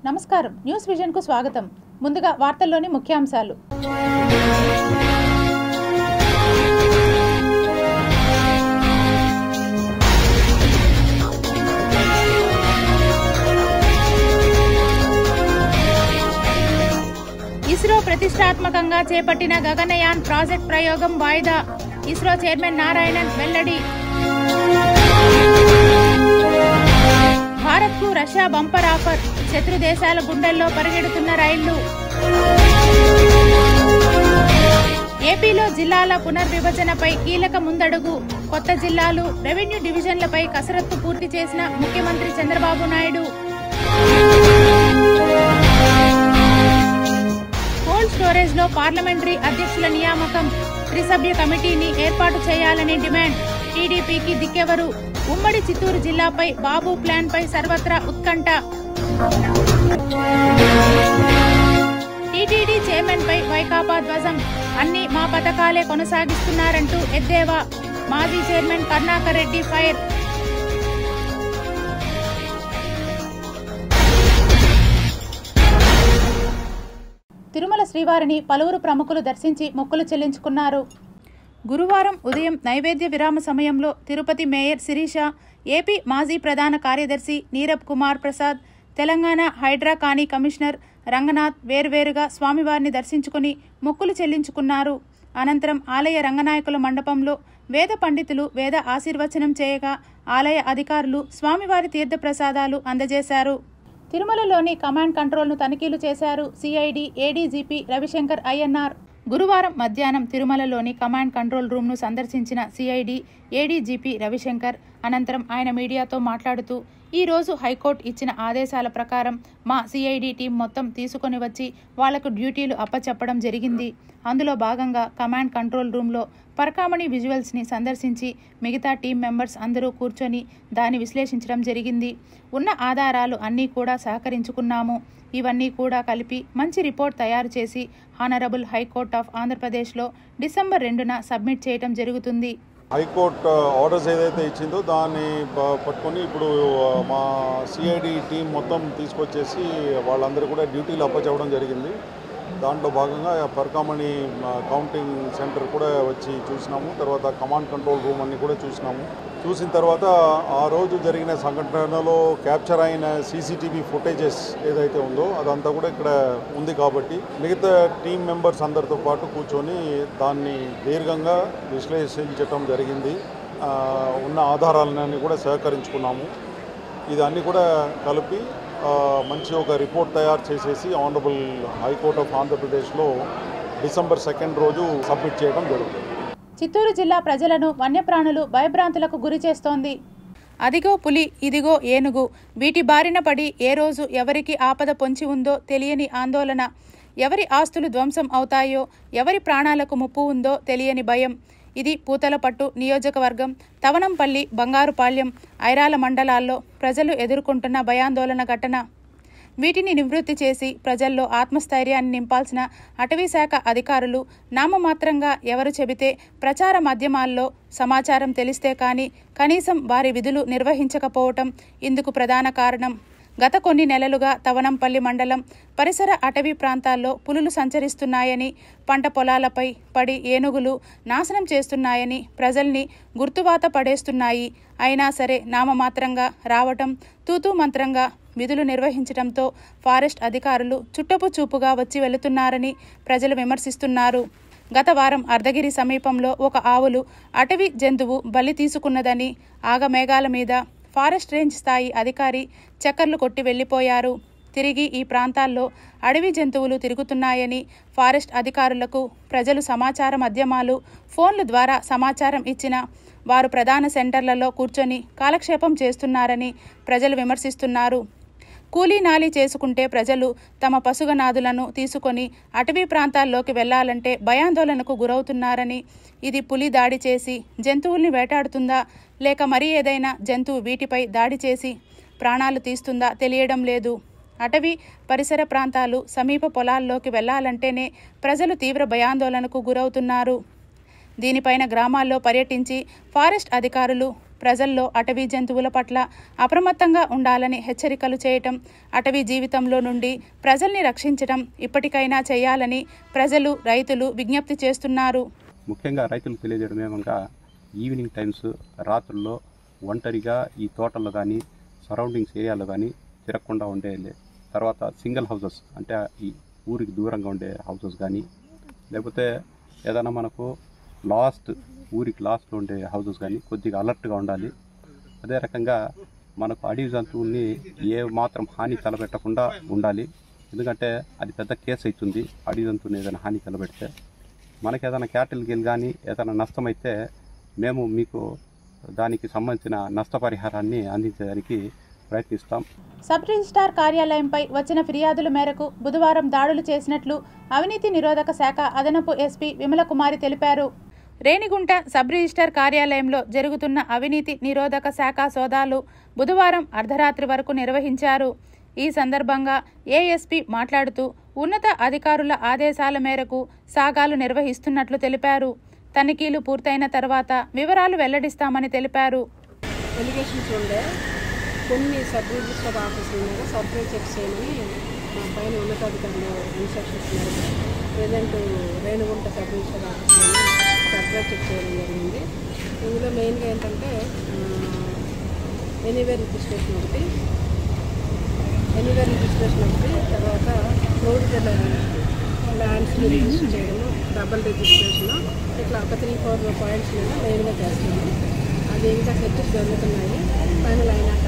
నమస్కారం, news vision కు స్వాగతం. ముందుగా వార్తల్లోని ముఖ్యాంశాలు. ఇస్రో ప్రతిష్టాత్మకంగా చేపట్టిన గగనయాన్ ప్రాజెక్ట్ ప్రయోగం వాయిదా. ఇస్రో చైర్మన్ నారాయణన్ వెల్లడి. భారత్కు రష్యా బంపర్ ఆఫర్. శత్రు దేశాల గుండెల్లో పరిగెడుతున్న రైళ్లు. ఏపీలో జిల్లాల పునర్విభజనపై కీలక ముందడుగు. కొత్త జిల్లాలు, రెవెన్యూ డివిజన్లపై కసరత్తు పూర్తి చేసిన ముఖ్యమంత్రి చంద్రబాబు నాయుడు. కోల్డ్ స్టోరేజ్ లో పార్లమెంటరీ అధ్యక్షుల నియామకం. త్రిసభ్య కమిటీని ఏర్పాటు చేయాలని డిమాండ్. టీడీపీకి దిక్కెవరు? ఉమ్మడి చిత్తూరు జిల్లాపై బాబు ప్లాన్ పై సర్వత్రా ఉత్కంఠ. టీటీడీ చైర్మన్ పై వైకాపా ధ్వజం. అన్ని మా పథకాలే కొనసాగిస్తున్నారంటూ ఎద్దేవా. మాజీ చైర్మన్ కరుణాకర్ రెడ్డి ఫైర్. తిరుమల శ్రీవారిని పలువురు ప్రముఖులు దర్శించి మొక్కులు చెల్లించుకున్నారు. గురువారం ఉదయం నైవేద్య విరామ సమయంలో తిరుపతి మేయర్ శిరీష, ఏపీ మాజీ ప్రధాన కార్యదర్శి నీరబ్ కుమార్ ప్రసాద్, తెలంగాణ హైడ్రా కాని కమిషనర్ రంగనాథ్ వేర్వేరుగా స్వామివారిని దర్శించుకుని మొక్కులు చెల్లించుకున్నారు. అనంతరం ఆలయ రంగనాయకుల మండపంలో వేద పండితులు వేద ఆశీర్వచనం చేయగా ఆలయ అధికారులు స్వామివారి తీర్థ ప్రసాదాలు అందజేశారు. తిరుమలలోని కమాండ్ కంట్రోల్ను తనిఖీలు చేశారు సిఐడి ఏడీజీపీ రవిశంకర్ ఐఎన్ఆర్. గురువారం మధ్యాహ్నం తిరుమలలోని కమాండ్ కంట్రోల్ రూమ్ను సందర్శించిన సిఐడి ఏడీజీపీ రవిశంకర్ అనంతరం ఆయన మీడియాతో మాట్లాడుతూ, ఈ రోజు హైకోర్టు ఇచ్చిన ఆదేశాల ప్రకారం మా సిఐడి టీం మొత్తం తీసుకొని వచ్చి వాళ్లకు డ్యూటీలు అప్పచెప్పడం జరిగింది. అందులో భాగంగా కమాండ్ కంట్రోల్ రూమ్లో పరకామణి విజువల్స్ని సందర్శించి మిగతా టీం మెంబర్స్ అందరూ కూర్చొని దాన్ని విశ్లేషించడం జరిగింది. ఉన్న ఆధారాలు అన్నీ కూడా సహకరించుకున్నాము. ఇవన్నీ కూడా కలిపి మంచి రిపోర్ట్ తయారు చేసి హానరబుల్ హైకోర్ట్ ఆఫ్ ఆంధ్రప్రదేశ్లో డిసెంబర్ 2న సబ్మిట్ చేయడం జరుగుతుంది. హైకోర్టు ఆర్డర్స్ ఏదైతే ఇచ్చిందో దాన్ని పట్టుకొని ఇప్పుడు మా సిఐడి టీం మొత్తం తీసుకొచ్చేసి వాళ్ళందరూ కూడా డ్యూటీలు అప్పచెప్పడం జరిగింది. దాంట్లో భాగంగా పరకామణి కౌంటింగ్ సెంటర్ కూడా వచ్చి చూసినాము. తర్వాత కమాండ్ కంట్రోల్ రూమ్ అన్ని కూడా చూసినాము. చూసిన తర్వాత ఆ రోజు జరిగిన సంఘటనలో క్యాప్చర్ అయిన సీసీటీవీ ఫుటేజెస్ ఏదైతే ఉందో అదంతా కూడా ఇక్కడ ఉంది. కాబట్టి మిగతా టీం మెంబర్స్ అందరితో పాటు కూర్చొని దాన్ని దీర్ఘంగా విశ్లేషించటం జరిగింది. ఉన్న ఆధారాలన్నీ కూడా సహకరించుకున్నాము. ఇదన్నీ కూడా కలిపి మంచి ఒక రిపోర్ట్ తయారు చేసేసి ఆనరబుల్ హైకోర్ట్ ఆఫ్ ఆంధ్రప్రదేశ్లో డిసెంబర్ 2 రోజు సబ్మిట్ చేయడం జరుగుతుంది. చిత్తూరు జిల్లా ప్రజలను వన్యప్రాణులు భయభ్రాంతులకు గురి చేస్తోంది. అదిగో పులి, ఇదిగో ఏనుగు, వీటి బారిన పడి ఏ రోజు ఎవరికి ఆపద పొంచి ఉందో తెలియని ఆందోళన, ఎవరి ఆస్తులు ధ్వంసం అవుతాయో, ఎవరి ప్రాణాలకు ముప్పు ఉందో తెలియని భయం. ఇది పూతలపట్టు నియోజకవర్గం, తవనంపల్లి, బంగారుపాళ్యం, ఐరాల మండలాల్లో ప్రజలు ఎదుర్కొంటున్న భయాందోళన ఘటన. వీటిని నివృత్తి చేసి ప్రజల్లో ఆత్మస్థైర్యాన్ని నింపాల్సిన అటవీశాఖ అధికారులు నామమాత్రంగా ఎవరు చెబితే ప్రచార మాధ్యమాల్లో సమాచారం తెలిస్తే కానీ కనీసం వారి విధులు నిర్వహించకపోవటం ఇందుకు ప్రధాన కారణం. గత కొన్ని నెలలుగా తవనంపల్లి మండలం పరిసర అటవీ ప్రాంతాల్లో పులులు సంచరిస్తున్నాయని, పంట పొలాలపై పడి ఏనుగులు నాశనం చేస్తున్నాయని, ప్రజల్ని గుర్తువాత పడేస్తున్నాయి. అయినా సరే నామమాత్రంగా రావటం, తూతూ మంత్రంగా విధులు నిర్వహించడంతో ఫారెస్ట్ అధికారులు చుట్టపు చూపుగా వచ్చి వెళుతున్నారని ప్రజలు విమర్శిస్తున్నారు. గత వారం అర్ధగిరి సమీపంలో ఒక ఆవులు అటవీ జంతువు బలి తీసుకున్నదని ఆగమేఘాల మీద ఫారెస్ట్ రేంజ్ స్థాయి అధికారి చక్కర్లు కొట్టి వెళ్లిపోయారు. తిరిగి ఈ ప్రాంతాల్లో అడవి జంతువులు తిరుగుతున్నాయని ఫారెస్ట్ అధికారులకు ప్రజలు సమాచార మాధ్యమాలు, ఫోన్ల ద్వారా సమాచారం ఇచ్చినా వారు ప్రధాన సెంటర్లలో కూర్చొని కాలక్షేపం చేస్తున్నారని ప్రజలు విమర్శిస్తున్నారు. కూలీ నాలీ చేసుకుంటే ప్రజలు తమ పశుగనాదులను తీసుకొని అటవీ ప్రాంతాల్లోకి వెళ్లాలంటే భయాందోళనకు గురవుతున్నారని, ఇది పులి దాడి చేసి జంతువుల్ని వేటాడుతుందా లేక మరీ ఏదైనా జంతువు వీటిపై దాడి చేసి ప్రాణాలు తీస్తుందా తెలియడం లేదు. అటవీ పరిసర ప్రాంతాలు, సమీప పొలాల్లోకి వెళ్లాలంటేనే ప్రజలు తీవ్ర భయాందోళనకు గురవుతున్నారు. దీనిపైన గ్రామాల్లో పర్యటించి ఫారెస్ట్ అధికారులు ప్రజల్లో అటవీ జంతువుల పట్ల అప్రమత్తంగా ఉండాలని హెచ్చరికలు చేయటం, అటవీ జీవితంలో నుండి ప్రజల్ని రక్షించటం ఇప్పటికైనా చేయాలని ప్రజలు, రైతులు విజ్ఞప్తి చేస్తున్నారు. ముఖ్యంగా రైతులకు తెలియజేయడం ఏమనగా ఈవినింగ్ టైమ్స్ రాత్రుల్లో ఒంటరిగా ఈ తోటల్లో కానీ సరౌండింగ్స్ ఏరియాలో కానీ తిరగకుండా ఉండే, తర్వాత సింగిల్ హౌసెస్ అంటే ఈ ఊరికి దూరంగా ఉండే హౌసెస్ కానీ, లేకపోతే ఏదైనా మనకు ఊరికి లాస్ట్లో ఉండే హౌసెస్ కానీ కొద్దిగా అలర్ట్గా ఉండాలి. అదే రకంగా మనకు అడవి జంతువుల్ని ఏ మాత్రం హాని తలపెట్టకుండా ఉండాలి. ఎందుకంటే అది పెద్ద కేసు అవుతుంది. అడవి జంతువుని ఏదైనా హాని తలపెడితే మనకి ఏదైనా క్యాటిల్ గిల్ కానీ ఏదైనా నష్టమైతే మేము మీకు దానికి సంబంధించిన నష్టపరిహారాన్ని అందించడానికి ప్రయత్నిస్తాం. సబ్ రిజిస్ట్రార్ కార్యాలయంపై వచ్చిన ఫిర్యాదుల మేరకు బుధవారం దాడులు చేసినట్లు అవినీతి నిరోధక శాఖ అదనపు ఎస్పీ విమలకుమారి తెలిపారు. రేణిగుంట సబ్ రిజిస్ట్రార్ కార్యాలయంలో జరుగుతున్న అవినీతి నిరోధక శాఖ సోదాలు బుధవారం అర్ధరాత్రి వరకు నిర్వహించారు. ఈ సందర్భంగా ఏఎస్పీ మాట్లాడుతూ ఉన్నత అధికారుల ఆదేశాల మేరకు సాగాలు నిర్వహిస్తున్నట్లు తెలిపారు. తనిఖీలు పూర్తయిన తర్వాత వివరాలు వెల్లడిస్తామని తెలిపారు. ఎలిగేషన్స్ ఉండే కొన్ని సబ్ రిజిస్టర్ ఆఫీసుల మీద సర్వే చెక్ చేయమని మా పైన ఉన్నతాధికారులు ఇన్స్ట్రక్షన్స్ ఉన్నారు. ప్రజెంట్ రేణుగుంట సబ్ రిజిస్టర్ ఆఫీసులో సర్వే చెక్ చేయడం జరిగింది. ఇందులో మెయిన్గా ఏంటంటే ఎనీవేర్ రిజిస్ట్రేషన్ ఒకటి, తర్వాత ప్రొవిజనల్ ల్యాండ్స్ రిజిస్టర్ చేయడము, డబల్ రిజిస్ట్రేషన్, ఇట్లా ఒక 3-4 పాయింట్స్ మీద మెయిన్గా చేస్తున్నాము. అది ఇంకా సెట్స్ జరుగుతున్నాయి. ఫైనల్ అయినాక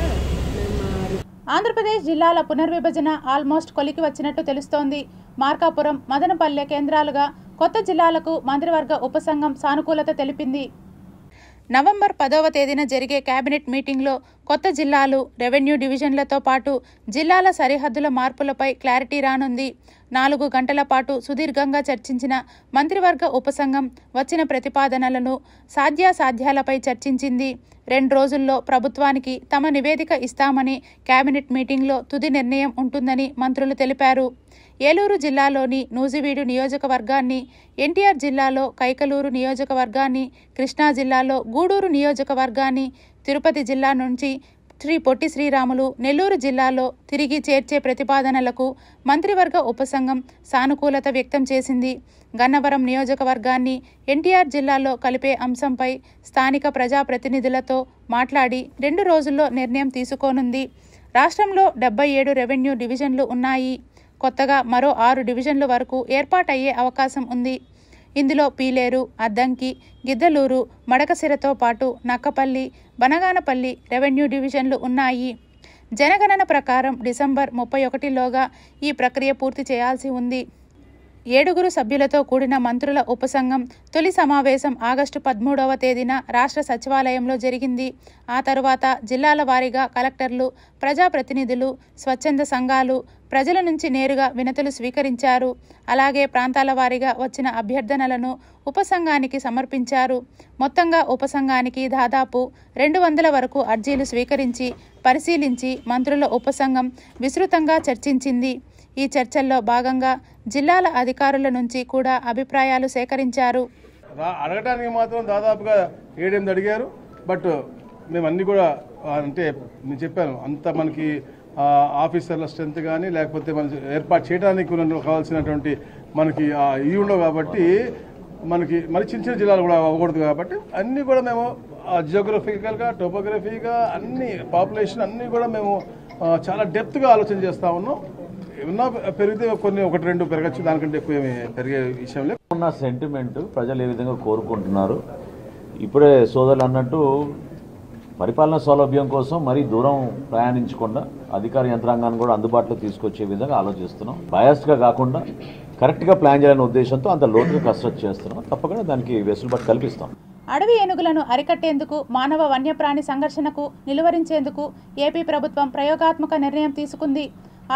ఆంధ్రప్రదేశ్ జిల్లాల పునర్విభజన ఆల్మోస్ట్ కొలికి వచ్చినట్టు తెలుస్తోంది. మార్కాపురం, మదనపల్లె కేంద్రాలుగా కొత్త జిల్లాలకు మంత్రివర్గ ఉపసంఘం సానుకూలత తెలిపింది. నవంబర్ 10వ తేదీన జరిగే కేబినెట్ మీటింగ్లో కొత్త జిల్లాలు, రెవెన్యూ డివిజన్లతో పాటు జిల్లాల సరిహద్దుల మార్పులపై క్లారిటీ రానుంది. 4 గంటల పాటు సుదీర్ఘంగా చర్చించిన మంత్రివర్గ ఉపసంఘం వచ్చిన ప్రతిపాదనలను సాధ్యాసాధ్యాలపై చర్చించింది. 2 రోజుల్లో ప్రభుత్వానికి తమ నివేదిక ఇస్తామని కేబినెట్ మీటింగ్లో తుది నిర్ణయం ఉంటుందని మంత్రులు తెలిపారు. ఏలూరు జిల్లాలోని నూజివీడు నియోజకవర్గాన్ని, ఎన్టీఆర్ జిల్లాలో కైకలూరు నియోజకవర్గాన్ని, కృష్ణా జిల్లాలో గూడూరు నియోజకవర్గాన్ని, తిరుపతి జిల్లా నుంచి శ్రీ పొట్టి శ్రీరాములు, నెల్లూరు జిల్లాలో తిరిగి చేర్చే ప్రతిపాదనలకు మంత్రివర్గ ఉపసంఘం సానుకూలత వ్యక్తం చేసింది. గన్నవరం నియోజకవర్గాన్ని ఎన్టీఆర్ జిల్లాలో కలిపే అంశంపై స్థానిక ప్రజాప్రతినిధులతో మాట్లాడి 2 రోజుల్లో నిర్ణయం తీసుకోనుంది. రాష్ట్రంలో 77 రెవెన్యూ డివిజన్లు ఉన్నాయి. కొత్తగా మరో 6 డివిజన్ల వరకు ఏర్పాటయ్యే అవకాశం ఉంది. ఇందులో పీలేరు, అద్దంకి, గిద్దలూరు, మడకసిరతో పాటు నక్కపల్లి, బనగానపల్లి రెవెన్యూ డివిజన్లు ఉన్నాయి. జనగణన ప్రకారం డిసెంబర్ 31లోగా ఈ ప్రక్రియ పూర్తి చేయాల్సి ఉంది. 7 సభ్యులతో కూడిన మంత్రుల ఉపసంఘం తొలి సమావేశం ఆగస్టు 13వ తేదీన రాష్ట్ర సచివాలయంలో జరిగింది. ఆ తరువాత జిల్లాల వారీగా కలెక్టర్లు, ప్రజాప్రతినిధులు, స్వచ్ఛంద సంఘాలు, ప్రజల నుంచి నేరుగా వినతులు స్వీకరించారు. అలాగే ప్రాంతాల వారీగా వచ్చిన అభ్యర్థనలను ఉపసంఘానికి సమర్పించారు. మొత్తంగా ఉపసంఘానికి దాదాపు 200 వరకు అర్జీలు స్వీకరించి పరిశీలించి మంత్రుల ఉపసంఘం విస్తృతంగా చర్చించింది. ఈ చర్చల్లో భాగంగా జిల్లాల అధికారుల నుంచి కూడా అభిప్రాయాలు సేకరించారు. అడగటానికి మాత్రం దాదాపుగా 7-8 అడిగారు. బట్ మేము అన్ని కూడా అంటే నేను చెప్పాను, అంత మనకి ఆఫీసర్ల స్ట్రెంత్ కానీ లేకపోతే మనం ఏర్పాటు చేయడానికి కావాల్సినటువంటి మనకి ఇవి ఉండవు. కాబట్టి మనకి మరి చిన్న జిల్లాలు కూడా అవ్వకూడదు. కాబట్టి అన్నీ కూడా మేము జియోగ్రఫికల్గా, టోపోగ్రఫీగా అన్ని పాపులేషన్ అన్నీ కూడా మేము చాలా డెప్త్గా ఆలోచన చేస్తూ ఉన్నాం. ఏమన్నా పెరిగితే కొన్ని 1-2 పెరగచ్చు, దానికంటే ఎక్కువ ఏమి పెరిగే విషయం లేదు. ఉన్న సెంటిమెంట్ ప్రజలు ఏ విధంగా కోరుకుంటున్నారు, ఇప్పుడే సోదరులు అన్నట్టు పరిపాలన సౌలభ్యం కోసం మరీ దూరం ప్రయాణించకుండా అధికార యంత్రాంగాన్ని కూడా అందుబాటులో తీసుకొచ్చే విధంగా ఆలోచిస్తున్నాం. బయాస్డ్గా కాకుండా కరెక్ట్గా ప్లాన్ చేయాలనే ఉద్దేశంతో అంత లోతుగా కసరత్తు చేస్తున్నాం. తప్పకుండా దానికి వెసులుబాటు కల్పిస్తాం. అడవి ఏనుగులను అరికట్టేందుకు, మానవ వన్యప్రాణి సంఘర్షణకు నిలువరించేందుకు ఏపీ ప్రభుత్వం ప్రయోగాత్మక నిర్ణయం తీసుకుంది.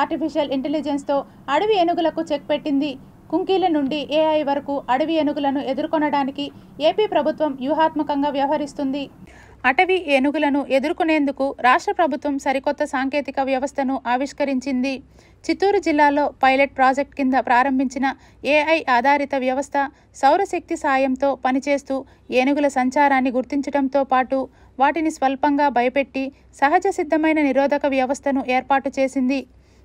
ఆర్టిఫిషియల్ ఇంటెలిజెన్స్తో అడవి ఏనుగులకు చెక్ పెట్టింది. కుంకీల నుండి ఏఐ వరకు అడవి ఏనుగులను ఎదుర్కొనడానికి ఏపీ ప్రభుత్వం వ్యూహాత్మకంగా వ్యవహరిస్తుంది. అటవీ ఏనుగులను ఎదుర్కొనేందుకు రాష్ట్ర ప్రభుత్వం సరికొత్త సాంకేతిక వ్యవస్థను ఆవిష్కరించింది. చిత్తూరు జిల్లాలో పైలట్ ప్రాజెక్ట్ కింద ప్రారంభించిన AI ఆధారిత వ్యవస్థ సౌరశక్తి సాయంతో పనిచేస్తూ ఏనుగుల సంచారాన్ని గుర్తించడంతో పాటు వాటిని స్వల్పంగా భయపెట్టి సహజ సిద్ధమైన నిరోధక వ్యవస్థను ఏర్పాటు చేసింది.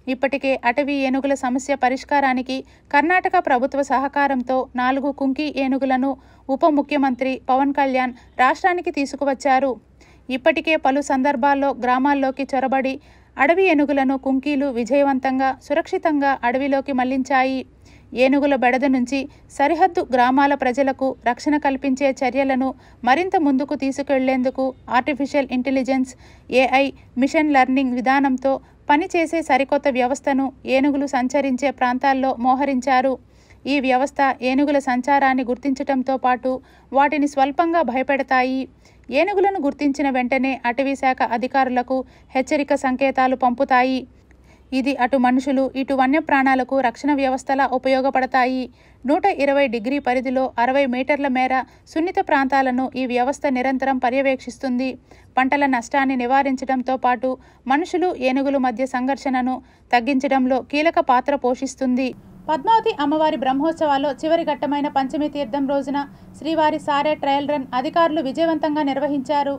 ఇప్పటికే అటవీ ఏనుగుల సమస్య పరిష్కారానికి కర్ణాటక ప్రభుత్వ సహకారంతో 4 కుంకి ఏనుగులను ఉప ముఖ్యమంత్రి పవన్ కళ్యాణ్ రాష్ట్రానికి తీసుకువచ్చారు. ఇప్పటికే పలు సందర్భాల్లో గ్రామాల్లోకి చొరబడి అడవి ఏనుగులను కుంకీలు విజయవంతంగా సురక్షితంగా అడవిలోకి మళ్లించాయి. ఏనుగుల బెడద నుంచి సరిహద్దు గ్రామాల ప్రజలకు రక్షణ కల్పించే చర్యలను మరింత ముందుకు తీసుకెళ్లేందుకు artificial intelligence AI machine learning విధానంతో పనిచేసే సరికొత్త వ్యవస్థను ఏనుగులు సంచరించే ప్రాంతాల్లో మోహరించారు. ఈ వ్యవస్థ ఏనుగుల సంచారాన్ని గుర్తించడంతో పాటు వాటిని స్వల్పంగా భయపెడతాయి. ఏనుగులను గుర్తించిన వెంటనే అటవీ శాఖ అధికారులకు హెచ్చరిక సంకేతాలు పంపుతాయి. ఇది అటు మనుషులు ఇటు వన్యప్రాణాలకు రక్షణ వ్యవస్థలా ఉపయోగపడతాయి. 120 డిగ్రీ పరిధిలో 60 మీటర్ల మేర సున్నిత ప్రాంతాలను ఈ వ్యవస్థ నిరంతరం పర్యవేక్షిస్తుంది. పంటల నష్టాన్ని నివారించడంతో పాటు మనుషులు ఏనుగుల మధ్య సంఘర్షణను తగ్గించడంలో కీలక పాత్ర పోషిస్తుంది. పద్మావతి అమ్మవారి బ్రహ్మోత్సవాల్లో చివరి ఘట్టమైన పంచమి తీర్థం రోజున శ్రీవారి సారే ట్రయల్ రన్ అధికారులు విజయవంతంగా నిర్వహించారు.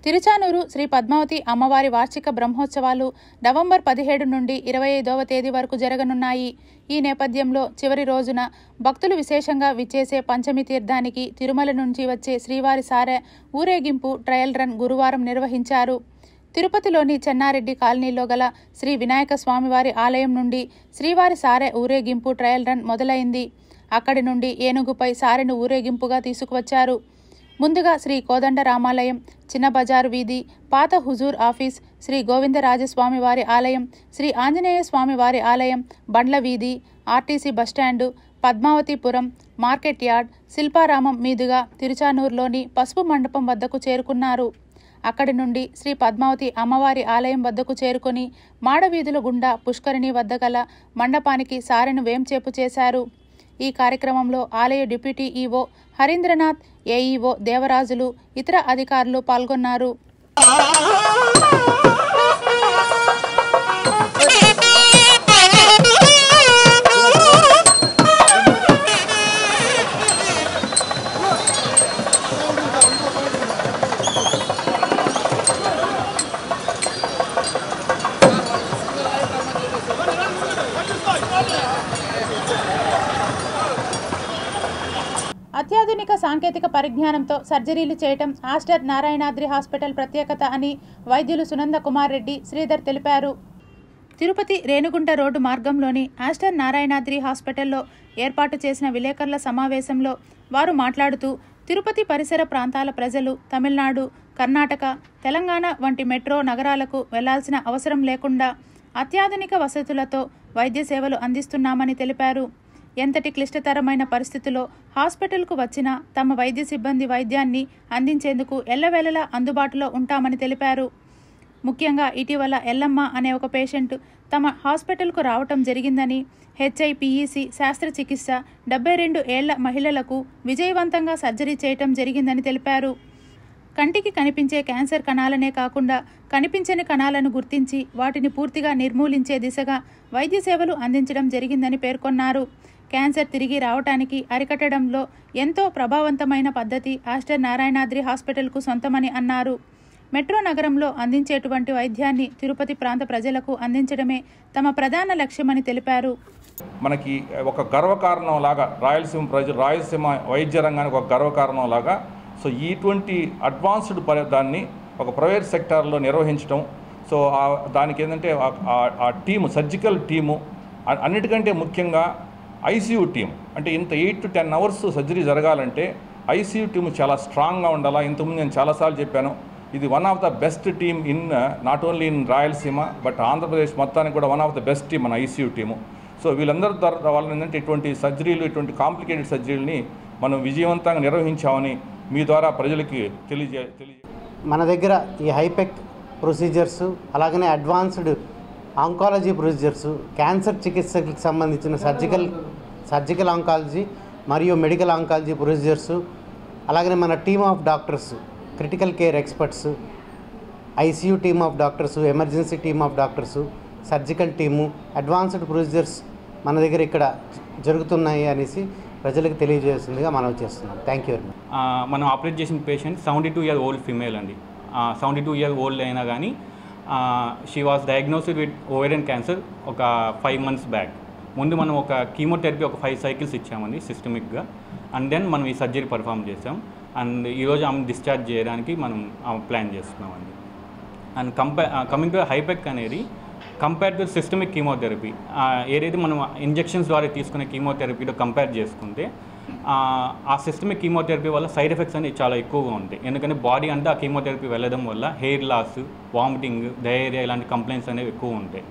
తిరుచానూరు శ్రీ పద్మావతి అమ్మవారి వార్షిక బ్రహ్మోత్సవాలు నవంబర్ 17 నుండి 25వ తేదీ వరకు జరగనున్నాయి. ఈ నేపథ్యంలో చివరి రోజున భక్తులు విశేషంగా విచ్చేసే పంచమి తీర్థానికి తిరుమల నుంచి వచ్చే శ్రీవారి సారె ఊరేగింపు ట్రయల్ రన్ గురువారం నిర్వహించారు. తిరుపతిలోని చెన్నారెడ్డి కాలనీలో గల శ్రీ వినాయక స్వామివారి ఆలయం నుండి శ్రీవారి సారె ఊరేగింపు ట్రయల్ రన్ మొదలైంది. అక్కడి నుండి ఏనుగుపై సారెను ఊరేగింపుగా తీసుకువచ్చారు. ముందుగా శ్రీ కోదండ రామాలయం, చిన్న బజారు వీధి, పాత హుజూర్ ఆఫీస్, శ్రీ గోవిందరాజస్వామి వారి ఆలయం, శ్రీ ఆంజనేయ స్వామి వారి ఆలయం, బండ్ల వీధి, RTC bus stand, Padmavathipuram, market yard, Shilparamam మీదుగా తిరుచానూరులోని పసుపు మండపం వద్దకు చేరుకున్నారు. అక్కడి నుండి శ్రీ పద్మావతి అమ్మవారి ఆలయం వద్దకు చేరుకొని మాడవీధుల గుండా పుష్కరిణి వద్ద గల మండపానికి సారెను వేంచేపు చేశారు. ఈ కార్యక్రమంలో ఆలయ deputy EO Harindranath, AEO Devarajulu, ఇతర అధికారులు పాల్గొన్నారు. అత్యాధునిక సాంకేతిక పరిజ్ఞానంతో సర్జరీలు చేయటం ఆస్టర్ నారాయణాద్రి హాస్పిటల్ ప్రత్యేకత అని వైద్యులు సునంద కుమార్ రెడ్డి, శ్రీధర్ తెలిపారు. తిరుపతి రేణుగుంట రోడ్డు మార్గంలోని ఆస్టర్ నారాయణాద్రి హాస్పిటల్లో ఏర్పాటు చేసిన విలేకరుల సమావేశంలో వారు మాట్లాడుతూ తిరుపతి పరిసర ప్రాంతాల ప్రజలు తమిళనాడు, కర్ణాటక, తెలంగాణ వంటి మెట్రో నగరాలకు వెళ్లాల్సిన అవసరం లేకుండా అత్యాధునిక వసతులతో వైద్య సేవలు అందిస్తున్నామని తెలిపారు. ఎంతటి క్లిష్టతరమైన పరిస్థితుల్లో హాస్పిటల్కు వచ్చినా తమ వైద్య సిబ్బంది వైద్యాన్ని అందించేందుకు ఎల్లవేళలా అందుబాటులో ఉంటామని తెలిపారు. ముఖ్యంగా ఇటీవల ఎల్లమ్మ అనే ఒక పేషెంట్ తమ హాస్పిటల్కు రావటం జరిగిందని, HIPEC శస్త్రచికిత్స 72 ఏళ్ల మహిళలకు విజయవంతంగా సర్జరీ చేయటం జరిగిందని తెలిపారు. కంటికి కనిపించే క్యాన్సర్ కణాలనే కాకుండా కనిపించని కణాలను గుర్తించి వాటిని పూర్తిగా నిర్మూలించే దిశగా వైద్య సేవలు అందించడం జరిగిందని పేర్కొన్నారు. క్యాన్సర్ తిరిగి రావటానికి అరికట్టడంలో ఎంతో ప్రభావవంతమైన పద్ధతి ఆస్టర్ నారాయణాద్రి హాస్పిటల్కు సొంతమని అన్నారు. మెట్రో నగరంలో అందించేటువంటి వైద్యాన్ని తిరుపతి ప్రాంత ప్రజలకు అందించడమే తమ ప్రధాన లక్ష్యమని తెలిపారు. మనకి ఒక గర్వకారణం లాగా రాయలసీమ వైద్య రంగానికి ఒక గర్వకారణం లాగా సో ఇటువంటి అడ్వాన్స్డ్ దాన్ని ఒక ప్రైవేట్ సెక్టార్లో నిర్వహించడం, సో దానికి ఏంటంటే ఆ టీము, సర్జికల్ టీము, అన్నిటికంటే ముఖ్యంగా ICU టీమ్, అంటే ఇంత 8 to 10 అవర్స్ సర్జరీ జరగాలంటే ICU టీము చాలా స్ట్రాంగ్గా ఉండాలా. ఇంతకుముందు నేను చాలాసార్లు చెప్పాను, ఇది one of the best team in not only in Rayalaseema but Andhra Pradesh మొత్తానికి కూడా one of the best team మన ICU టీము. సో వీళ్ళందరి ద్వారా వాళ్ళని ఏంటంటే ఇటువంటి సర్జరీలు, ఇటువంటి కాంప్లికేటెడ్ సర్జరీలని మనం విజయవంతంగా నిర్వహించామని మీ ద్వారా ప్రజలకి తెలియజే మన దగ్గర ఈ హైటెక్ ప్రొసీజర్స్, అలాగనే అడ్వాన్స్డ్ ఆంకాలజీ ప్రొసీజర్స్, క్యాన్సర్ చికిత్సకి సంబంధించిన సర్జికల్ ఆంకాలజీ మరియు మెడికల్ ఆంకాలజీ ప్రొసీజర్స్, అలాగనే మన team of doctors critical care experts, ICU team of doctors, emergency team of doctors, surgical team, advanced procedures మన దగ్గర ఇక్కడ జరుగుతున్నాయి అనేసి ప్రజలకు తెలియజేస్తుందిగా మనం చేస్తున్నాం. Thank you very much. మనం ఆపరేట్ చేసిన పేషెంట్ 72 year old ఫీమేల్ అండి. 72 year old అయినా కానీ she was diagnosed with ovarian cancer ఒక 5 months బ్యాక్. ముందు మనం ఒక కీమోథెరపీ ఒక 5 cycles ఇచ్చామండి సిస్టమిక్గా. అండ్ దెన్ మనం ఈ సర్జరీ పర్ఫామ్ చేసాం. అండ్ ఈరోజు ఆమె డిశ్చార్జ్ చేయడానికి మనం ప్లాన్ చేస్తున్నామండి. అండ్ కమింగ్ టు హైపెక్ అనేది కంపేర్ టు సిస్టమిక్ కీమోథెరపీ, ఏదైతే మనం ఇంజెక్షన్స్ ద్వారా తీసుకునే కీమోథెరపీతో కంపేర్ చేసుకుంటే ఆ సిస్టమిక్ కీమోథెరపీ వల్ల సైడ్ ఎఫెక్ట్స్ అనేవి చాలా ఎక్కువగా ఉంటాయి. ఎందుకంటే బాడీ అంతా ఆ కీమోథెరపీ వెళ్ళడం వల్ల హెయిర్ లాస్, వామిటింగ్, డయేరియా ఇలాంటి కంప్లైంట్స్ అనేవి ఎక్కువ ఉంటాయి.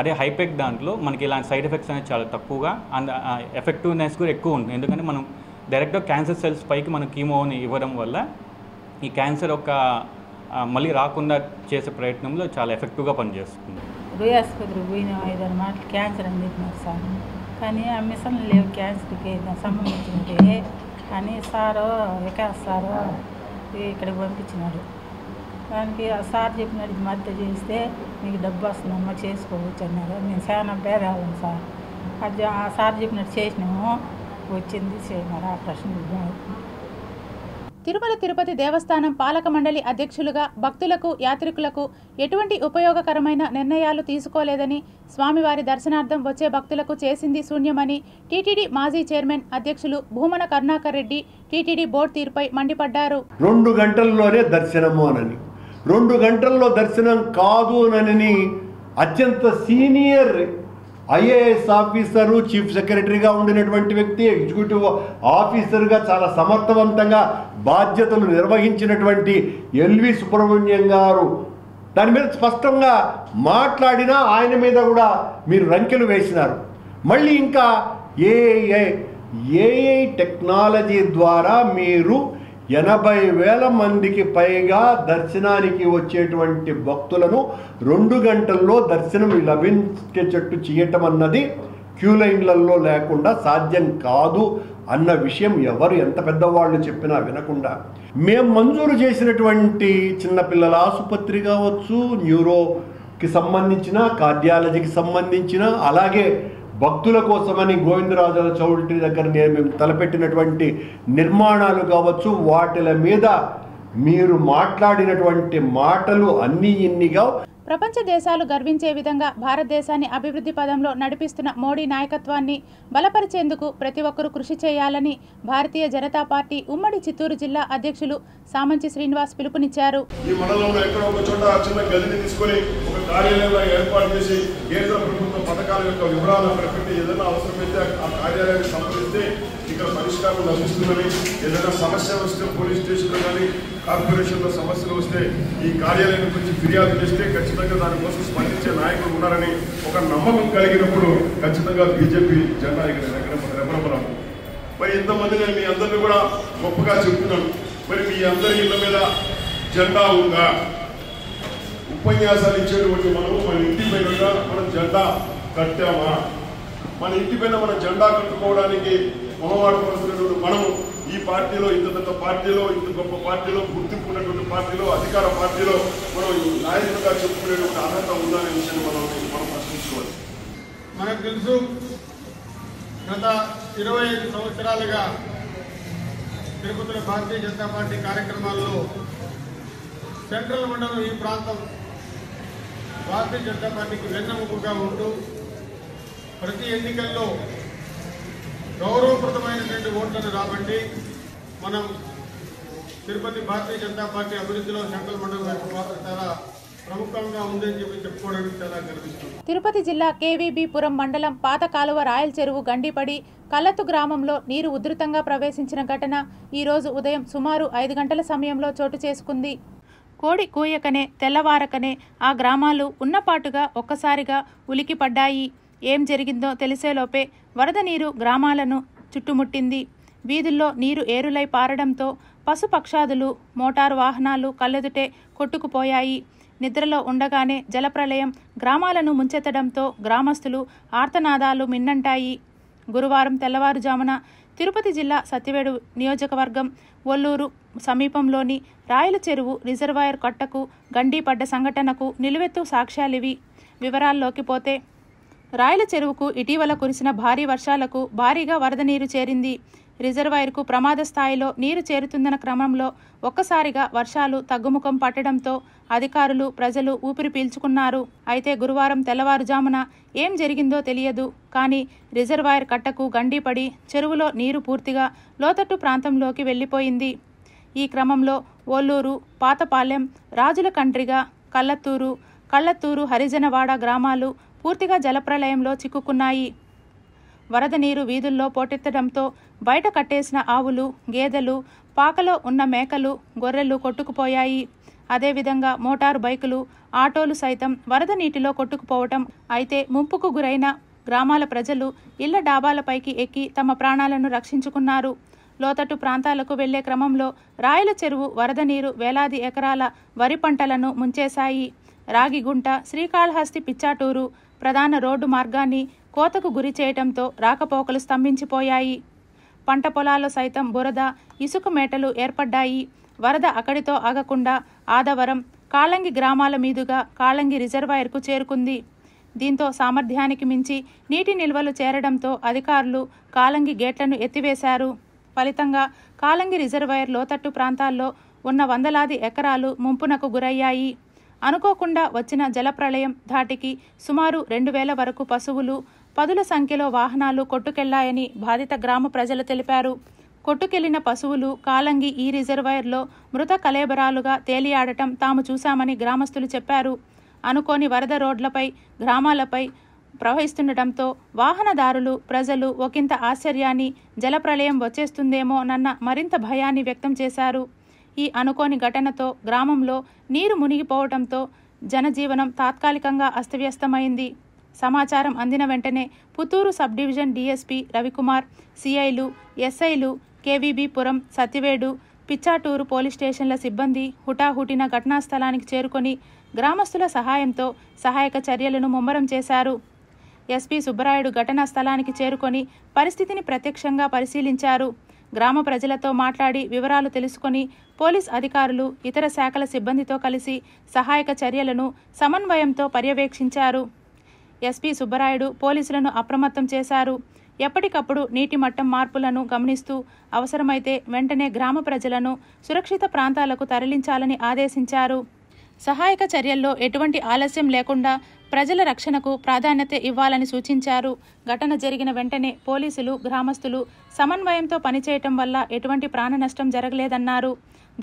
అదే హైపెక్ దాంట్లో మనకి ఇలాంటి సైడ్ ఎఫెక్ట్స్ అనేవి చాలా తక్కువగా అండ్ ఎఫెక్టివ్నెస్ కూడా ఎక్కువ ఉంటుంది. ఎందుకంటే మనం డైరెక్ట్గా క్యాన్సర్ సెల్స్ పైకి మనం కీమోని ఇవ్వడం వల్ల ఈ క్యాన్సర్ ఒక మళ్ళీ రాకుండా చేసే ప్రయత్నంలో చాలా ఎఫెక్టివ్గా పనిచేస్తుంది. రూయి ఆసుపత్రికి పోయినా 5-6 మాటలు క్యాన్సర్ అని చెప్పినారు సార్. కానీ ఆ మిషన్లు లేవు క్యాన్సర్కి సంబంధించినవి. కానీ సారు వికాస్ సారు ఇక్కడికి పంపించినాడు. దానికి ఆ సార్ చెప్పినట్టు మద్దతు చేస్తే మీకు డబ్బు వస్తుందమ్మా చేసుకోవచ్చు అన్నారు. నేను చాలా పేదవాళ్ళం సార్. అది ఆ సార్ చెప్పినట్టు చేసినాము, వచ్చింది చేయమని ఆపరేషన్. తిరుమల తిరుపతి దేవస్థానం పాలక మండలి అధ్యక్షులుగా భక్తులకు, యాత్రికులకు ఎటువంటి ఉపయోగకరమైన నిర్ణయాలు తీసుకోలేదని, స్వామివారి దర్శనార్థం వచ్చే భక్తులకు చేసింది శూన్యమని టీటీడీ మాజీ చైర్మన్ అధ్యక్షులు భూమన కరుణాకర్ రెడ్డి టీటీడీ బోర్డు తీరుపై మండిపడ్డారు. 2 గంటల్లోనే దర్శనము అనని, 2 గంటల్లో దర్శనం కాదు అనని అత్యంత సీనియర్ ఐఏఎస్ ఆఫీసరు, చీఫ్ సెక్రటరీగా ఉండినటువంటి వ్యక్తి, ఎగ్జిక్యూటివ్ ఆఫీసర్గా చాలా సమర్థవంతంగా బాధ్యతలు నిర్వహించినటువంటి ఎల్వి సుబ్రహ్మణ్యం గారు దాని మీద స్పష్టంగా మాట్లాడినా ఆయన మీద కూడా మీరు రంకెలు వేసినారు. మళ్ళీ ఇంకా ఏఐ టెక్నాలజీ ద్వారా మీరు 80,000 మందికి పైగా దర్శనానికి వచ్చేటువంటి భక్తులను 2 గంటల్లో దర్శనం లభించేటట్టు చేయటం అన్నది క్యూ లైన్లలో లేకుండా సాధ్యం కాదు అన్న విషయం ఎవరు ఎంత పెద్దవాళ్ళు చెప్పినా వినకుండా మేము మంజూరు చేసినటువంటి చిన్నపిల్లల ఆసుపత్రి కావచ్చు, న్యూరోకి సంబంధించిన, కార్డియాలజీకి సంబంధించిన, అలాగే భక్తుల కోసమని గోవిందరాజుల చౌల్ట్రీ దగ్గర మేము తలపెట్టినటువంటి నిర్మాణాలు కావచ్చు, వాటిల మీద మీరు మాట్లాడినటువంటి మాటలు అన్నీ ఇన్నిగా ప్రపంచ దేశాలు గర్వించే విధంగా భారతదేశాన్ని అభివృద్ధి పదంలో నడిపిస్తున్న మోడీ నాయకత్వాన్ని బలపరిచేందుకు ప్రతి ఒక్కరూ కృషి చేయాలని భారతీయ జనతా పార్టీ ఉమ్మడి చిత్తూరు జిల్లా అధ్యక్షులు సామంచి శ్రీనివాస్ పిలుపునిచ్చారు. ఈ మండలంలో ఎక్కడో ఒక చోట చిన్న గదిని తీసుకొని ఒక కార్యాలయంలో ఏర్పాటు చేసి కేంద్ర ప్రభుత్వ పథకాల యొక్క వివరాలు అక్కడ పెట్టి ఏదైనా అవసరమైతే ఆ కార్యాలయాన్ని సంప్రదిస్తే ఇక్కడ పరిష్కారం లభిస్తుందని, ఏదైనా సమస్య వస్తే పోలీస్ స్టేషన్లో కానీ కార్పొరేషన్లో సమస్యలు వస్తే ఈ కార్యాలయం గురించి ఫిర్యాదు చేస్తే ఖచ్చితంగా దానికోసం స్పందించే నాయకులు ఉన్నారని ఒక నమ్మకం కలిగినప్పుడు ఖచ్చితంగా బీజేపీ జెండా ఇక్కడ రెపరెపరాదు. మరి ఇంతమంది నేను మీ అందరినీ కూడా గొప్పగా చెప్తున్నాను. మరి మీ అందరి ఇళ్ళ మీద జెండా ఉందా? ఉపన్యాసాలు ఇచ్చేటువంటి మనము మన ఇంటి పైన మనం జెండా కట్టామా? మన ఇంటి పైన మన జెండా కట్టుకోవడానికి మొహమాటపడుతున్నటువంటి మనము ఈ పార్టీలో, ఇంత పెద్ద పార్టీలో, ఇంత గొప్ప పార్టీలో, గుర్తింపు ఉన్నటువంటి పార్టీలో, అధికార పార్టీలో మనం నాయకులుగా చెప్పుకునేటువంటి అర్హత ఉందా అనే విషయాన్ని మనం ప్రశ్నించుకోవాలి. మనకు తెలుసు, గత 25 సంవత్సరాలుగా తిరుపతిలో భారతీయ జనతా పార్టీ కార్యక్రమాల్లో సెంట్రల్ మండలం ఈ ప్రాంతం భారతీయ జనతా పార్టీకి వెన్నెముకగా ఉంటూ ప్రతి ఎన్నికల్లో గౌరవప్రదమైనటువంటి ఓట్లను రాబట్టి మనం తిరుపతి భారతీయ జనతా పార్టీ అభివృద్ధిలో సెంట్రల్ మండలం యొక్క పాత్ర చాలా ప్రముఖంగా ఉందని చెప్పుకోవడానికి చాలా గర్విస్తుంది. తిరుపతి జిల్లా కేవీబీపురం మండలం పాత కాలువ రాయల్ చెరువు గండిపడి కల్లత్తు గ్రామంలో నీరు ఉధృతంగా ప్రవేశించిన ఘటన ఈరోజు ఉదయం సుమారు 5 గంటల సమయంలో చోటు చేసుకుంది. కోడి కూయకనే తెల్లవారకనే ఆ గ్రామాలు ఉన్నపాటుగా ఒక్కసారిగా ఉలికిపడ్డాయి. ఏం జరిగిందో తెలిసేలోపే వరద నీరు గ్రామాలను చుట్టుముట్టింది. వీధుల్లో నీరు ఏరులై పారడంతో పశుపక్షాదులు, మోటారు వాహనాలు కళ్ళెదుటే కొట్టుకుపోయాయి. నిద్రలో ఉండగానే జలప్రలయం గ్రామాలను ముంచెత్తడంతో గ్రామస్తులు ఆర్తనాదాలు మిన్నంటాయి. గురువారం తెల్లవారుజామున తిరుపతి జిల్లా సత్యవేడు నియోజకవర్గం ఒల్లూరు సమీపంలోని రాయల చెరువు రిజర్వాయర్ కట్టకు గండిపడ్డ సంఘటనకు నిలువెత్తు సాక్ష్యాలివి. వివరాల్లోకి పోతే, రాయల చెరువుకు ఇటీవల కురిసిన భారీ వర్షాలకు భారీగా వరద నీరు చేరింది. రిజర్వాయర్కు ప్రమాద స్థాయిలో నీరు చేరుతున్న క్రమంలో ఒక్కసారిగా వర్షాలు తగ్గుముఖం పట్టడంతో అధికారులు, ప్రజలు ఊపిరి పీల్చుకున్నారు. అయితే గురువారం తెల్లవారుజామున ఏం జరిగిందో తెలియదు. కానీ రిజర్వాయర్ కట్టకు గండిపడి చెరువులో నీరు పూర్తిగా లోతట్టు ప్రాంతంలోకి వెళ్లిపోయింది. ఈ క్రమంలో ఒల్లూరు, పాతపాలెం, రాజుల కండ్రిగ, కళ్ళత్తూరు, హరిజనవాడ గ్రామాలు పూర్తిగా జలప్రలయంలో చిక్కుకున్నాయి. వరద నీరు వీధుల్లో పోటెత్తడంతో బయట కట్టేసిన ఆవులు, గేదెలు, పాకలో ఉన్న మేకలు, గొర్రెలు కొట్టుకుపోయాయి. అదేవిధంగా మోటారు బైకులు, ఆటోలు సైతం వరద నీటిలో కొట్టుకుపోవటం. అయితే ముంపుకు గురైన గ్రామాల ప్రజలు ఇళ్ల డాబాలపైకి ఎక్కి తమ ప్రాణాలను రక్షించుకున్నారు. లోతట్టు ప్రాంతాలకు వెళ్లే క్రమంలో రాయల చెరువు వరద నీరు వేలాది ఎకరాల వరి పంటలను ముంచేశాయి. రాగిగుంట, శ్రీకాళహస్తి, పిచ్చాటూరు ప్రధాన రోడ్డు మార్గాన్ని కోతకు గురి చేయటంతో రాకపోకలు స్తంభించిపోయాయి. పంట పొలాల్లో సైతం బురద, ఇసుక మేటలు ఏర్పడ్డాయి. వరద అక్కడితో ఆగకుండా ఆదవరం, కాళంగి గ్రామాల మీదుగా కాళంగి రిజర్వాయర్కు చేరుకుంది. దీంతో సామర్థ్యానికి మించి నీటి నిల్వలు చేరడంతో అధికారులు కాళంగి గేట్లను ఎత్తివేశారు. ఫలితంగా కాళంగి రిజర్వాయర్ లోతట్టు ప్రాంతాల్లో ఉన్న వందలాది ఎకరాలు ముంపునకు గురయ్యాయి. అనుకోకుండా వచ్చిన జలప్రళయం ధాటికి సుమారు 2000 వరకు పశువులు, పదుల సంఖ్యలో వాహనాలు కొట్టుకెళ్లాయని బాధిత గ్రామ ప్రజలు తెలిపారు. కొట్టుకెళ్లిన పశువులు కాళంగి ఈ రిజర్వాయర్లో మృత కళేబరాలుగా తేలియాడటం తాము చూశామని గ్రామస్తులు చెప్పారు. అనుకోని వరద రోడ్లపై, గ్రామాలపై ప్రవహిస్తుండటంతో వాహనదారులు, ప్రజలు ఒకంత ఆశ్చర్యాన్ని, జలప్రళయం వచ్చేస్తుందేమోనన్న మరింత భయాన్ని వ్యక్తం చేశారు. ఈ అనుకోని ఘటనతో గ్రామంలో నీరు మునిగిపోవడంతో జనజీవనం తాత్కాలికంగా అస్తవ్యస్తమైంది. సమాచారం అందిన వెంటనే Puttur sub division DSP Ravikumar, సిఐలు, ఎస్ఐలు, కేవీబీపురం, సత్యవేడు, పిచ్చాటూరు పోలీస్ స్టేషన్ల సిబ్బంది హుటాహుటిన ఘటనా స్థలానికి చేరుకొని గ్రామస్తుల సహాయంతో సహాయక చర్యలను ముమ్మరం చేశారు. ఎస్పీ సుబ్బరాయుడు ఘటనా స్థలానికి చేరుకొని పరిస్థితిని ప్రత్యక్షంగా పరిశీలించారు. గ్రామ ప్రజలతో మాట్లాడి వివరాలు తెలుసుకొని పోలీస్ అధికారులు, ఇతర శాఖల సిబ్బందితో కలిసి సహాయక చర్యలను సమన్వయంతో పర్యవేక్షించారు. ఎస్పీ సుబ్బరాయుడు పోలీసులను అప్రమత్తం చేశారు. ఎప్పటికప్పుడు నీటి మట్టం మార్పులను గమనిస్తూ అవసరమైతే వెంటనే గ్రామ ప్రజలను సురక్షిత ప్రాంతాలకు తరలించాలని ఆదేశించారు. సహాయక చర్యల్లో ఎటువంటి ఆలస్యం లేకుండా ప్రజల రక్షణకు ప్రాధాన్యత ఇవ్వాలని సూచించారు. ఘటన జరిగిన వెంటనే పోలీసులు, గ్రామస్తులు సమన్వయంతో పనిచేయటం వల్ల ఎటువంటి ప్రాణ నష్టం జరగలేదన్నారు.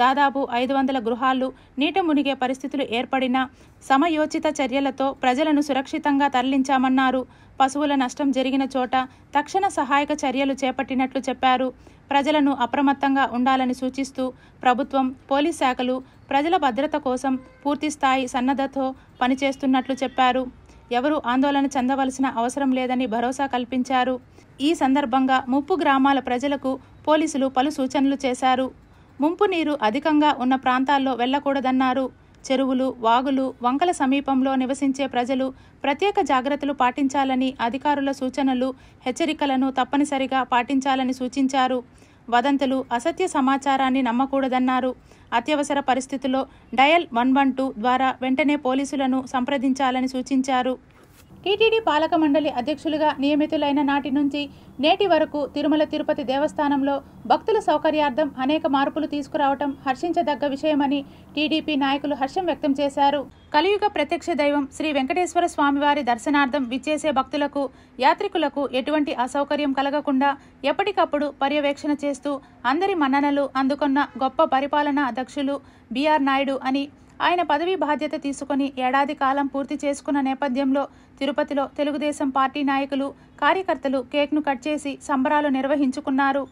దాదాపు 500 గృహాలు నీట మునిగే పరిస్థితులు ఏర్పడినా సమయోచిత చర్యలతో ప్రజలను సురక్షితంగా తరలించామన్నారు. పశువుల నష్టం జరిగిన చోట తక్షణ సహాయక చర్యలు చేపట్టినట్లు చెప్పారు. ప్రజలను అప్రమత్తంగా ఉండాలని సూచిస్తూ ప్రభుత్వం, పోలీస్ శాఖలు ప్రజల భద్రత కోసం పూర్తిస్థాయి సన్నద్ధతో పనిచేస్తున్నట్లు చెప్పారు. ఎవరూ ఆందోళన చెందవలసిన అవసరం లేదని భరోసా కల్పించారు. ఈ సందర్భంగా ముంపు గ్రామాల ప్రజలకు పోలీసులు పలు సూచనలు చేశారు. ముంపు నీరు అధికంగా ఉన్న ప్రాంతాల్లో వెళ్లకూడదన్నారు. చెరువులు, వాగులు, వంకల సమీపంలో నివసించే ప్రజలు ప్రత్యేక జాగ్రత్తలు పాటించాలని, అధికారుల సూచనలు, హెచ్చరికలను తప్పనిసరిగా పాటించాలని సూచించారు. వదంతులు, అసత్య సమాచారాన్ని నమ్మకూడదన్నారు. అత్యవసర పరిస్థితుల్లో డయల్ 112 ద్వారా వెంటనే పోలీసులను సంప్రదించాలని సూచించారు. టీటీడీ పాలక మండలి అధ్యక్షులుగా నియమితులైన నాటి నుంచి నేటి వరకు తిరుమల తిరుపతి దేవస్థానంలో భక్తుల సౌకర్యార్థం అనేక మార్పులు తీసుకురావటం హర్షించదగ్గ విషయమని టీడీపీ నాయకులు హర్షం వ్యక్తం చేశారు. కలియుగ ప్రత్యక్ష దైవం శ్రీ వెంకటేశ్వర స్వామివారి దర్శనార్థం విచ్చేసే భక్తులకు, యాత్రికులకు ఎటువంటి అసౌకర్యం కలగకుండా ఎప్పటికప్పుడు పర్యవేక్షణ చేస్తూ అందరి మన్ననలు అందుకున్న గొప్ప పరిపాలనా అధ్యక్షులు బిఆర్ నాయుడు అని ఆయన పదవీ బాధ్యత తీసుకుని ఏడాది కాలం పూర్తి చేసుకున్న నేపథ్యంలో తిరుపతిలో తెలుగుదేశం పార్టీ నాయకులు, కార్యకర్తలు కేక్ను కట్ చేసి సంబరాలు నిర్వహించుకున్నారు.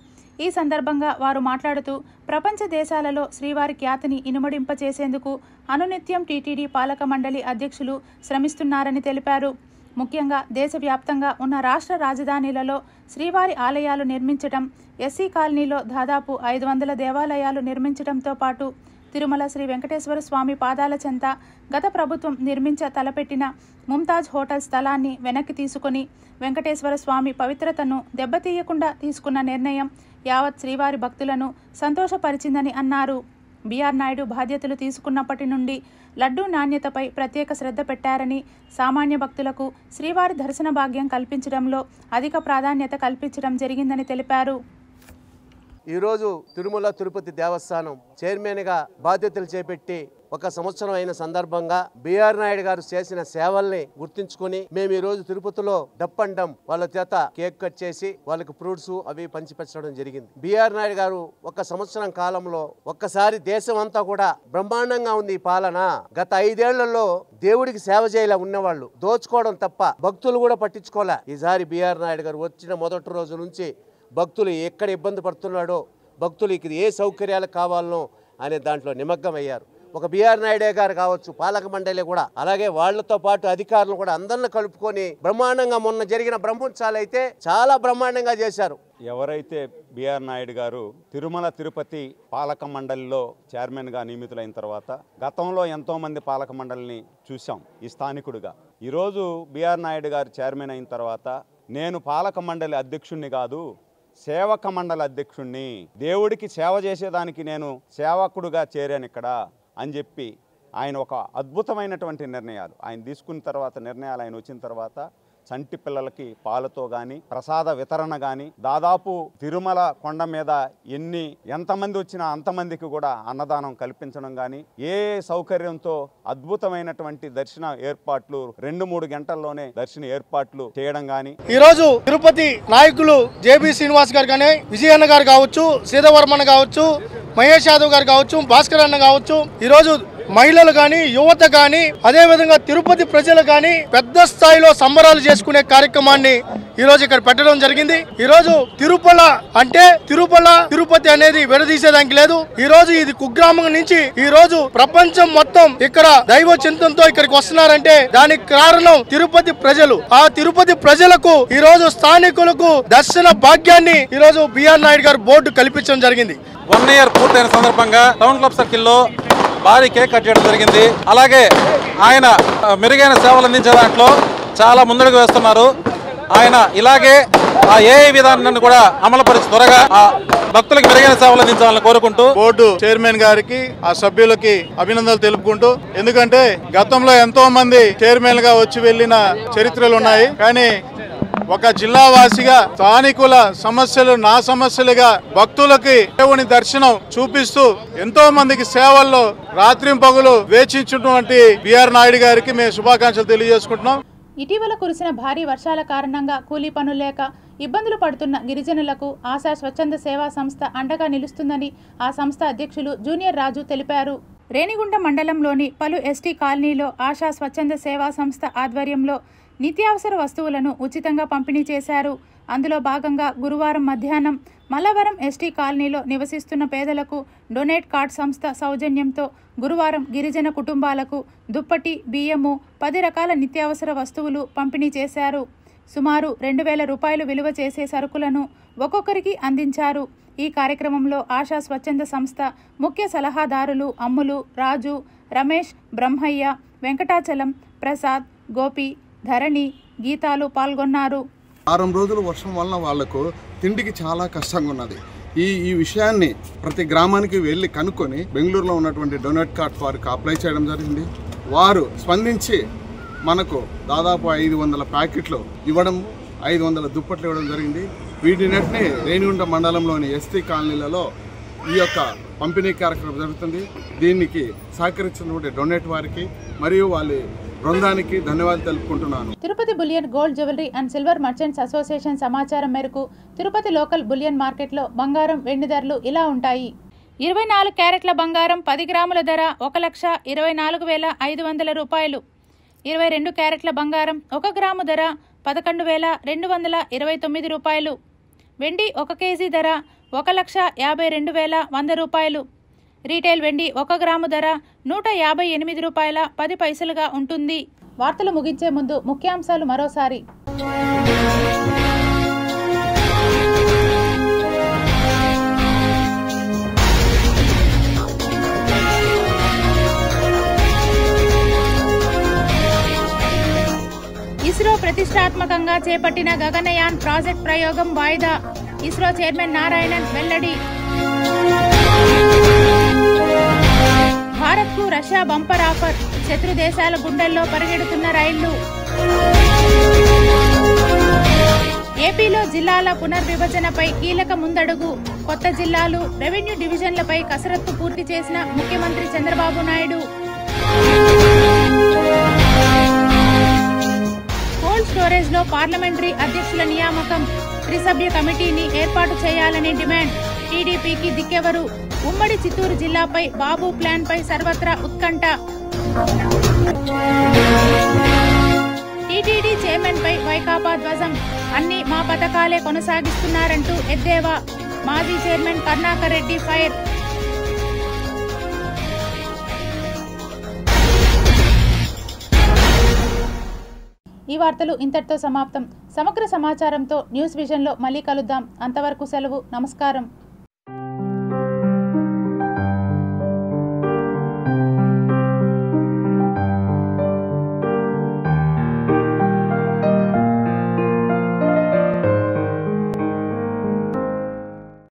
ఈ సందర్భంగా వారు మాట్లాడుతూ ప్రపంచ దేశాలలో శ్రీవారి ఖ్యాతిని ఇనుమడింపచేసేందుకు అనునిత్యం టీటీడీ పాలక మండలి అధ్యక్షులు శ్రమిస్తున్నారని తెలిపారు. ముఖ్యంగా దేశవ్యాప్తంగా ఉన్న రాష్ట్ర రాజధానిలలో శ్రీవారి ఆలయాలు నిర్మించడం, ఎస్సీ కాలనీలో దాదాపు 500 దేవాలయాలు నిర్మించడంతో పాటు తిరుమల శ్రీ వెంకటేశ్వర స్వామి పాదాల చెంత గత ప్రభుత్వం నిర్మించ తలపెట్టిన ముంతాజ్ హోటల్ స్థలాన్ని వెనక్కి తీసుకుని వెంకటేశ్వర స్వామి పవిత్రతను దెబ్బతీయకుండా తీసుకున్న నిర్ణయం యావత్ శ్రీవారి భక్తులను సంతోషపరిచిందని అన్నారు. బిఆర్ నాయుడు బాధ్యతలు తీసుకున్నప్పటి నుండి లడ్డూ నాణ్యతపై ప్రత్యేక శ్రద్ధ పెట్టారని, సామాన్య భక్తులకు శ్రీవారి దర్శన భాగ్యం కల్పించడంలో అధిక ప్రాధాన్యత కల్పించడం జరిగిందని తెలిపారు. ఈరోజు తిరుమల తిరుపతి దేవస్థానం చైర్మన్గా బాధ్యతలు చేపట్టి 1 సంవత్సరం అయిన సందర్భంగా బిఆర్ నాయుడు గారు చేసిన సేవల్ని గుర్తించుకుని మేము ఈరోజు తిరుపతిలో డప్పండం వాళ్ళ చేత కేక్ కట్ చేసి వాళ్ళకి ఫ్రూట్స్ అవి పంచిపెట్టడం జరిగింది. బిఆర్ నాయుడు గారు 1 సంవత్సరం కాలంలో ఒక్కసారి దేశం అంతా కూడా బ్రహ్మాండంగా ఉంది ఈ పాలన. గత 5 ఏళ్లలో దేవుడికి సేవ చేయలే ఉన్నవాళ్ళు దోచుకోవడం తప్ప భక్తులు కూడా పట్టించుకోలే. ఈసారి బిఆర్ నాయుడు గారు వచ్చిన మొదటి రోజు నుంచి భక్తులు ఎక్కడ ఇబ్బంది పడుతున్నాడో, భక్తులకి ఏ సౌకర్యాలు కావాలనో అనే దాంట్లో నిమగ్నమయ్యారు. ఒక బిఆర్ నాయుడే గారు కావచ్చు, పాలక మండలి కూడా అలాగే వాళ్లతో పాటు అధికారులు కూడా అందరిని కలుపుకొని బ్రహ్మాండంగా మొన్న జరిగిన బ్రహ్మోత్సవాలు అయితే చాలా బ్రహ్మాండంగా చేశారు. ఎవరైతే బిఆర్ నాయుడు గారు తిరుమల తిరుపతి పాలక మండలిలో చైర్మన్గా నియమితులైన తర్వాత గతంలో ఎంతోమంది పాలక మండలిని చూసాం ఈ స్థానికుడిగా. ఈరోజు బిఆర్ నాయుడు గారు చైర్మన్ అయిన తర్వాత నేను పాలక మండలి అధ్యక్షుణ్ణి కాదు, సేవక మండలి అధ్యక్షుణ్ణి, దేవుడికి సేవ చేసేదానికి నేను సేవకుడుగా చేరాను ఇక్కడ అని చెప్పి ఆయన ఒక అద్భుతమైనటువంటి నిర్ణయాలు ఆయన తీసుకున్న తర్వాత ఆయన వచ్చిన తర్వాత చంటి పిల్లలకి పాలతో కానీ ప్రసాద వితరణ కానీ దాదాపు తిరుమల కొండ మీద ఎంతమంది వచ్చినా అంతమందికి కూడా అన్నదానం కల్పించడం కానీ ఏ సౌకర్యంతో అద్భుతమైనటువంటి దర్శన ఏర్పాట్లు 2-3 గంటల్లోనే దర్శన ఏర్పాట్లు చేయడం కానీ ఈరోజు తిరుపతి నాయకులు జేబీ శ్రీనివాస్ గారు కానీ విజయన్న గారు కావచ్చు, సీతావర్మన్ కావచ్చు, మహేష్ యాదవ్ గారు కావచ్చు, భాస్కర్ అన్న కావచ్చు, ఈరోజు మహిళలు కానీ యువత కానీ అదే విధంగా తిరుపతి ప్రజలు కానీ పెద్ద స్థాయిలో సంబరాలు చేసుకునే కార్యక్రమాన్ని ఈ రోజు ఇక్కడ పెట్టడం జరిగింది. ఈ రోజు తిరుపల అంటే తిరుపతి అనేది విడదీసేదానికి లేదు. ఈ రోజు ఇది కుగ్రామం నుంచి ఈ రోజు ప్రపంచం మొత్తం ఇక్కడ దైవ చింతనతో ఇక్కడికి వస్తున్నారంటే దానికి కారణం తిరుపతి ప్రజలు. ఆ తిరుపతి ప్రజలకు ఈ రోజు స్థానికులకు దర్శన భాగ్యాన్ని ఈ రోజు బిఆర్ నాయుడు గారు బోర్డు కల్పించడం జరిగింది. 1 ఇయర్ పూర్తయిన సందర్భంగా టౌన్ క్లబ్ సర్కిల్లో భారీ కేక్ కట్ చేయడం జరిగింది. అలాగే ఆయన మెరుగైన సేవలు అందించే దాంట్లో చాలా ముందడుగు వేస్తున్నారు. ఆయన ఇలాగే ఆ ఏఐ విధానాన్ని కూడా అమలుపరిచి త్వరగా భక్తులకు మెరుగైన సేవలు అందించాలని కోరుకుంటూ బోర్డు చైర్మన్ గారికి ఆ సభ్యులకి అభినందనలు తెలుపుకుంటూ, ఎందుకంటే గతంలో ఎంతో మంది చైర్మన్ గా వచ్చి వెళ్లిన చరిత్రలు ఉన్నాయి. కానీ ఒక జిల్లా వాసిగా స్థానికుల సమస్యలు నా సమస్యలుగా భక్తులకి దేవుని దర్శనం చూపిస్తూ ఎంతో మందికి సేవల్లో రాత్రింపగలు వేచించినటువంటి బిఆర్ నాయుడు గారికి మేము శుభాకాంక్షలు తెలియజేసుకుంటున్నాం. ఇటీవల కురిసిన భారీ వర్షాల కారణంగా కూలీ పనులు లేక ఇబ్బందులు పడుతున్న గిరిజనులకు ఆశా స్వచ్ఛంద సేవా సంస్థ అండగా నిలుస్తుందని ఆ సంస్థ అధ్యక్షులు జూనియర్ రాజు తెలిపారు. రేణిగుంట మండలంలోని పలు ఎస్టీ కాలనీలో ఆశా స్వచ్ఛంద సేవా సంస్థ ఆధ్వర్యంలో నిత్యావసర వస్తువులను ఉచితంగా పంపిణీ చేశారు. అందులో భాగంగా గురువారం మధ్యాహ్నం మల్లవరం ఎస్టీ కాలనీలో నివసిస్తున్న పేదలకు డొనేట్ కార్డ్ సంస్థ సౌజన్యంతో గురువారం గిరిజన కుటుంబాలకు దుప్పటి, బియ్యము, 10 రకాల నిత్యావసర వస్తువులు పంపిణీ చేశారు. సుమారు 2,000 రూపాయలు విలువ చేసే సరుకులను ఒక్కొక్కరికి అందించారు. ఈ కార్యక్రమంలో ఆశా స్వచ్ఛంద సంస్థ ముఖ్య సలహాదారులు అమ్ములు, రాజు, రమేష్, బ్రహ్మయ్య, వెంకటాచలం, ప్రసాద్, గోపి, ధరణి, గీతాలు పాల్గొన్నారు. 6 రోజులు వర్షం వలన వాళ్లకు తిండికి చాలా కష్టంగా ఉన్నది. ఈ విషయాన్ని ప్రతి గ్రామానికి వెళ్ళి కనుక్కొని బెంగళూరులో ఉన్నటువంటి డొనేట్ కార్డ్ వారికి అప్లై చేయడం జరిగింది. వారు స్పందించి మనకు దాదాపు 500 ప్యాకెట్లు ఇవ్వడం, 500 దుప్పట్లు ఇవ్వడం జరిగింది. వీటినటిని రేణిగుంట మండలంలోని ఎస్టీ కాలనీలలో ఈ యొక్క పంపిణీ కార్యక్రమం జరుగుతుంది. దీనికి సహకరించినటువంటి డొనేట్ వారికి మరియు వాళ్ళ బృందానికి ధన్యవాదాలు తెలుపుకుంటున్నాను. Tirupati bullion gold jewellery and silver merchants association సమాచారం మేరకు తిరుపతి లోకల్ బులియన్ మార్కెట్లో బంగారం, వెండి ధరలు ఇలా ఉంటాయి. 24 క్యారెట్ల బంగారం 10 గ్రాముల ధర 1,24,500 రూపాయలు. 22 క్యారెట్ల బంగారం 1 గ్రాము ధర 11,229 రూపాయలు. వెండి 1 కేజీ ధర 1,52,100 రూపాయలు. రీటైల్ వెండి 1 గ్రాము ధర 158 రూపాయల 10 పైసలుగా ఉంటుంది. వార్తలు ముగించే ముందు ముఖ్యాంశాలు మరోసారి. ఇస్రో ప్రతిష్టాత్మకంగా చేపట్టిన గగనయాన్ ప్రాజెక్ట్ ప్రయోగం వాయిదా. ఇస్రో చైర్మన్ నారాయణన్ వెల్లడి. భారత్కు రష్యా బంపర్ ఆఫర్. శత్రు దేశాల గుండెల్లో పరిగెడుతున్న రైళ్లు. ఏపీలో జిల్లాల పునర్విభజనపై కీలక ముందడుగు. కొత్త జిల్లాలు, రెవెన్యూ డివిజన్లపై కసరత్తు పూర్తి చేసిన ముఖ్యమంత్రి చంద్రబాబు నాయుడు. కోల్డ్ స్టోరేజ్ లో పార్లమెంటరీ అధ్యక్షుల నియామకం. త్రిసభ్య కమిటీని ఏర్పాటు చేయాలని డిమాండ్. టీడీపీకి దిక్కెవరు? ఉమ్మడి చిత్తూరు జిల్లాపై బాబు ప్లాన్ పై సర్వత్రా ఉత్కంఠ. టీటీడీ చైర్మన్ పై వైకాపా ధ్వజం. అన్ని మా పథకాలే కొనసాగిస్తున్నారంటూ ఎద్దేవా. మాజీ చైర్మన్ కరుణాకర్ రెడ్డి ఫైర్. ఈ వార్తలు ఇంతటితో సమాప్తం. సమగ్ర సమాచారంతో న్యూస్ విజన్లో మళ్ళీ కలుద్దాం. అంతవరకు సెలవు. నమస్కారం.